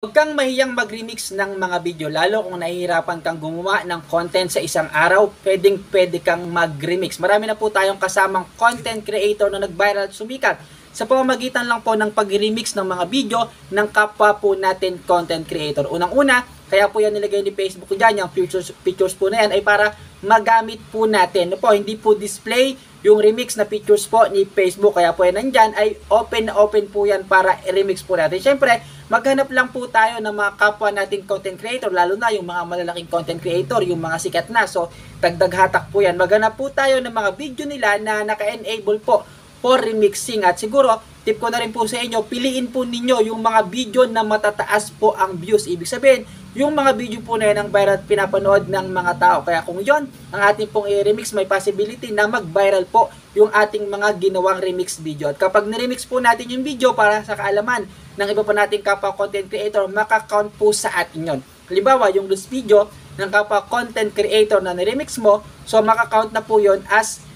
Huwag kang mahiyang mag-remix ng mga video, lalo kung nahihirapan kang gumawa ng content sa isang araw, pwede kang mag-remix. Marami na po tayong kasamang content creator na nag-viral at sumikat sa pamamagitan lang po ng pag-remix ng mga video ng kapwa po natin content creator. Unang-una, kaya po yan nilagay ni Facebook dyan, yung pictures po na yan ay para magamit po natin. No po, hindi po display yung remix na pictures po ni Facebook. Kaya po yan nandyan ay open na open po yan para i-remix po natin. Siyempre, maghanap lang po tayo ng mga kapwa natin content creator, lalo na yung mga malalaking content creator, yung mga sikat na. So, dagdag hatak po yan. Maghanap po tayo ng mga video nila na naka-enable po for remixing. At siguro, tip ko na rin po sa inyo, piliin po ninyo yung mga video na matataas po ang views. Ibig sabihin, yung mga video po na yan ang viral at pinapanood ng mga tao. Kaya kung yon ang ating pong i-remix, may possibility na mag-viral po yung ating mga ginawang remix video. At kapag ni-remix po natin yung video para sa kaalaman ng iba pa nating kapwa content creator, makakount po sa atin yon. Halimbawa, yung loose video ng kapwa content creator na ni-remix mo, so makakount na po yon as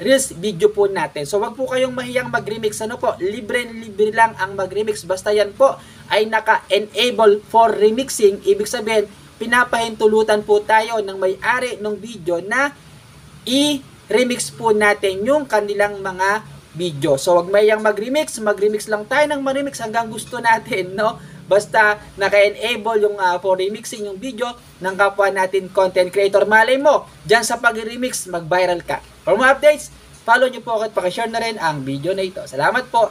Reels video po natin. So wag po kayong mahiyang mag-remix. Ano po, libre lang ang mag-remix. Basta yan po ay naka-enable for remixing. Ibig sabihin, pinapahintulutan po tayo ng may-ari ng video na i-remix po natin yung kanilang mga video. So wag mahiyang mag-remix. Mag-remix lang tayo ng mag-remix hanggang gusto natin, no? Basta naka-enable yung for remixing yung video ng kapwa natin content creator. Malay mo, dyan sa pag-remix, mag-viral ka. For more updates, follow nyo po ako at pakishare na rin ang video na ito. Salamat po!